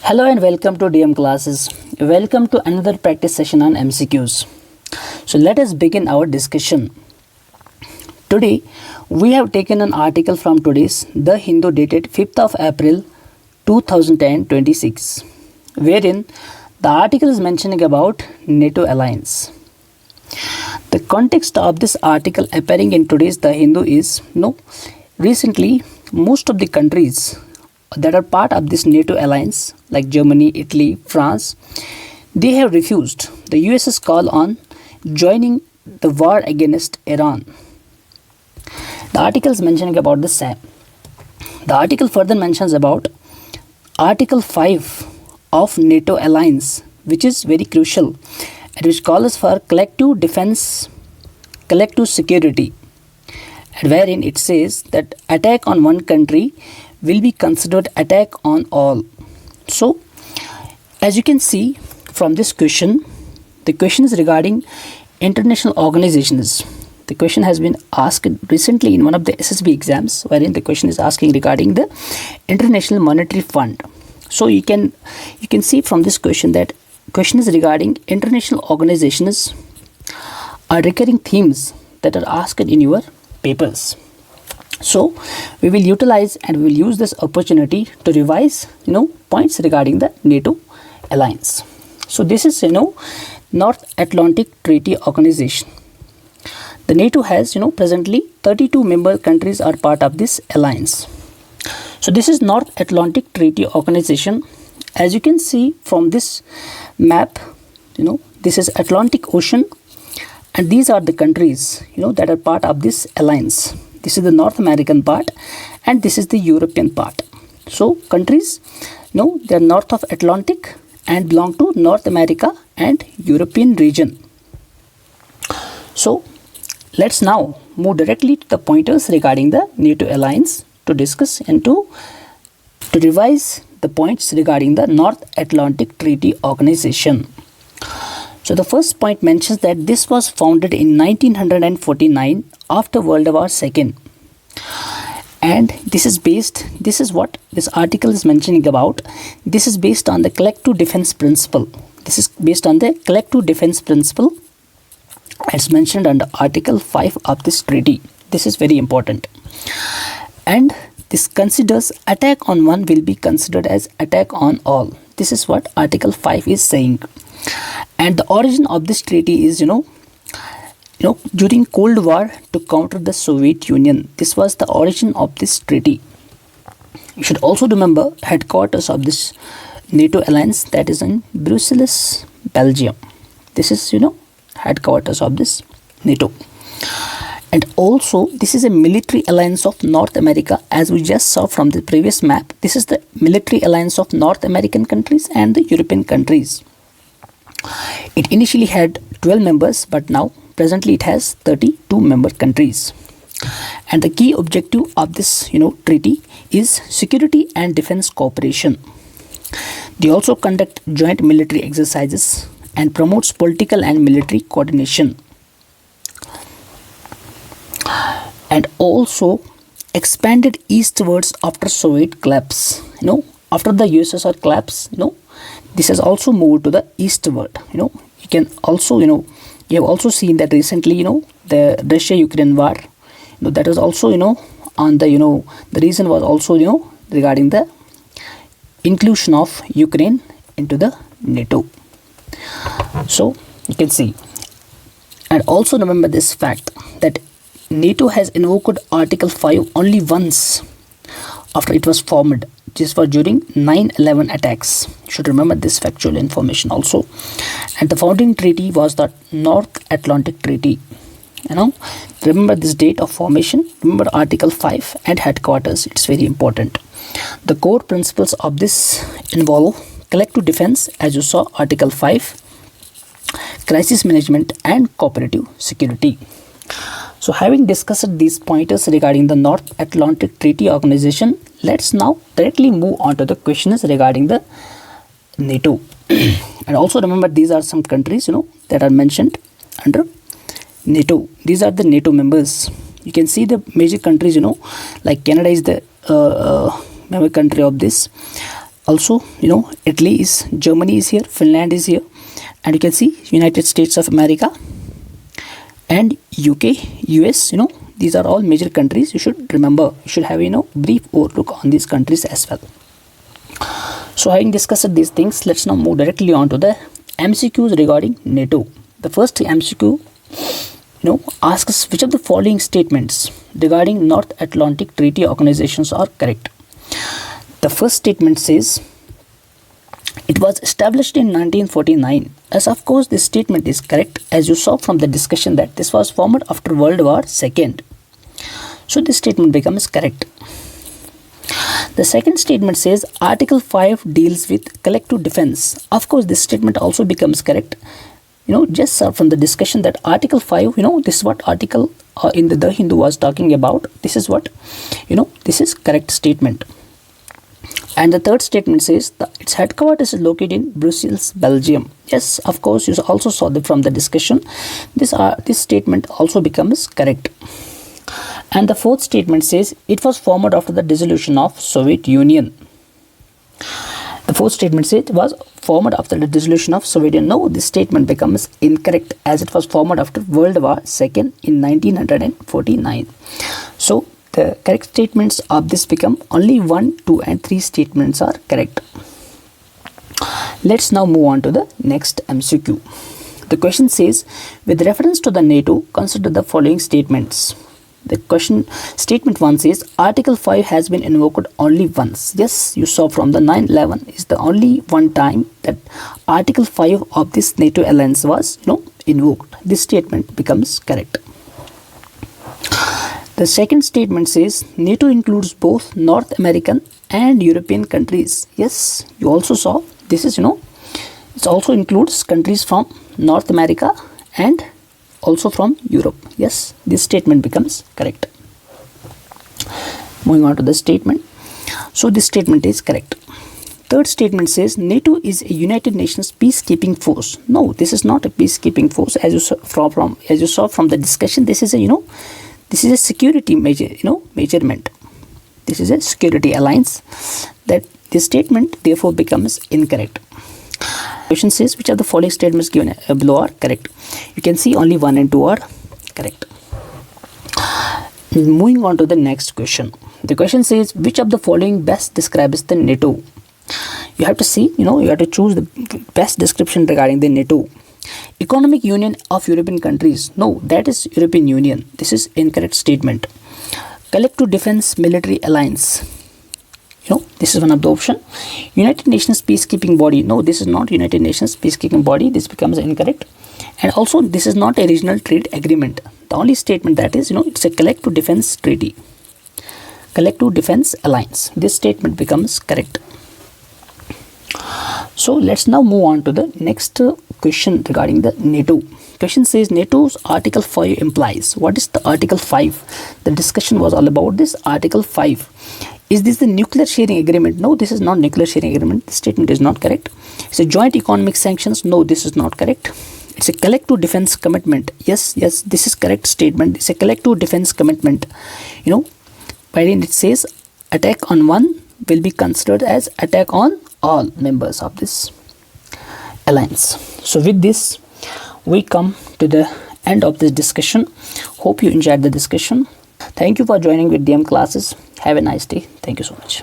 Hello and welcome to DM classes. Welcome to another practice session on MCQs. So let us begin our discussion. Today we have taken an article from today's The Hindu dated 5th of April 2026, wherein the article is mentioning about NATO alliance. The context of this article appearing in today's The Hindu is recently most of the countries that are part of this NATO alliance like Germany, Italy, France, they have refused the US's call on joining the war against Iran. The article is mentioning about the same. The article further mentions about Article 5 of NATO alliance, which is very crucial and which calls for collective defense, collective security, and wherein it says that attack on one country will be considered attack on all. So as you can see from this question, the question is regarding international organizations. The question has been asked recently in one of the SSB exams, wherein the question is asking regarding the International Monetary Fund. So you can see from this question that question is regarding international organizations are recurring themes that are asked in your papers. So we will utilize and we will use this opportunity to revise points regarding the NATO alliance. So this is North Atlantic Treaty Organization. The NATO has presently 32 member countries are part of this alliance. So this is North Atlantic Treaty Organization. As you can see from this map, this is Atlantic Ocean, and these are the countries that are part of this alliance. This is the North American part and this is the European part. So countries, they are north of Atlantic and belong to North America and European region. So let's now move directly to the pointers regarding the NATO alliance to discuss and to revise the points regarding the North Atlantic Treaty Organization. So the first point mentions that this was founded in 1949 after World War II, and this is what this article is mentioning about. This is based on the collective defense principle. This is based on the collective defense principle as mentioned under Article 5 of this treaty. This is very important, and this considers attack on one will be considered as attack on all. This is what Article 5 is saying. And the origin of this treaty is during Cold War to counter the Soviet Union. This was the origin of this treaty. You should also remember headquarters of this NATO alliance, that is in Brussels, Belgium. This is headquarters of this NATO. And also this is a military alliance of North America, as we just saw from the previous map. This is the military alliance of North American countries and the European countries. It initially had 12 members, but now presently it has 32 member countries. And the key objective of this treaty is security and defense cooperation. They also conduct joint military exercises and promotes political and military coordination, and also expanded eastwards after Soviet collapse. After the USSR collapse, this has also moved to the eastward. You can also you have also seen that recently the Russia-Ukraine war, that was also on the the reason was also regarding the inclusion of Ukraine into the NATO. So you can see, and also remember this fact that NATO has invoked Article 5 only once after it was formed. This was during 9/11 attacks. You should remember this factual information also. And the founding treaty was the North Atlantic Treaty. Remember this date of formation. Remember Article 5 and headquarters. It's very important. The core principles of this involve collective defense, as you saw, Article 5, crisis management, and cooperative security. So having discussed these pointers regarding the North Atlantic Treaty Organization, let's now directly move on to the questions regarding the NATO. And also remember, these are some countries that are mentioned under NATO. These are the NATO members. You can see the major countries like Canada is the member country of this. also, Italy is, Germany is here, Finland is here, and you can see United States of America and UK, US. These are all major countries. You should remember, you should have brief overlook on these countries as well. So having discussed these things, let's now move directly on to the MCQs regarding NATO. The first MCQ asks which of the following statements regarding North Atlantic Treaty Organizations are correct. The first statement says it was established in 1949. As of course this statement is correct, as you saw from the discussion that this was formed after World War II. So this statement becomes correct. The second statement says Article 5 deals with collective defense. Of course this statement also becomes correct. Just from the discussion that Article 5, this is what article in the Hindu was talking about. This is what, this is correct statement. And the third statement says its headquarters is located in Brussels, Belgium. Yes, of course, you also saw that from the discussion. This statement also becomes correct. And the fourth statement says it was formed after the dissolution of Soviet Union. The fourth statement says it was formed after the dissolution of Soviet Union. No, this statement becomes incorrect, as it was formed after World War II in 1949. So the correct statements of this become only 1, 2 and 3 statements are correct. Let's now move on to the next MCQ. The question says, with reference to the NATO, consider the following statements. The question, statement 1 says Article 5 has been invoked only once. Yes, you saw from the 9/11 is the only one time that Article 5 of this NATO alliance was invoked. This statement becomes correct. The second statement says NATO includes both North American and European countries. Yes, you also saw this is it also includes countries from North America and also from Europe. Yes, this statement becomes correct. Moving on to the statement. So this statement is correct. Third statement says NATO is a United Nations peacekeeping force. No, this is not a peacekeeping force, as you saw from the discussion. This is a security measurement. This is a security alliance. That this statement therefore becomes incorrect. Question says which of the following statements given below are correct. You can see only 1 and 2 are correct. Moving on to the next question. The question says which of the following best describes the NATO. You have to see, you have to choose the best description regarding the NATO. Economic Union of European countries. No, that is European Union. This is incorrect statement. Collective Defense Military Alliance. This is one of the option. United Nations peacekeeping body. No, this is not United Nations peacekeeping body. This becomes incorrect. And also this is not a regional trade agreement. The only statement that is, it's a collective defense treaty. Collective defense alliance. This statement becomes correct. So let's now move on to the next question regarding the NATO. Question says NATO's Article 5 implies. What is the Article 5? The discussion was all about this Article 5. Is this the nuclear sharing agreement? No, this is not nuclear sharing agreement. The statement is not correct. It's a joint economic sanctions. No, this is not correct. It's a collective defense commitment. Yes, this is correct statement. It's a collective defense commitment. Wherein it says attack on one will be considered as attack on all members of this alliance. So with this, we come to the end of this discussion. Hope you enjoyed the discussion. Thank you for joining with DM classes. Have a nice day. Thank you so much.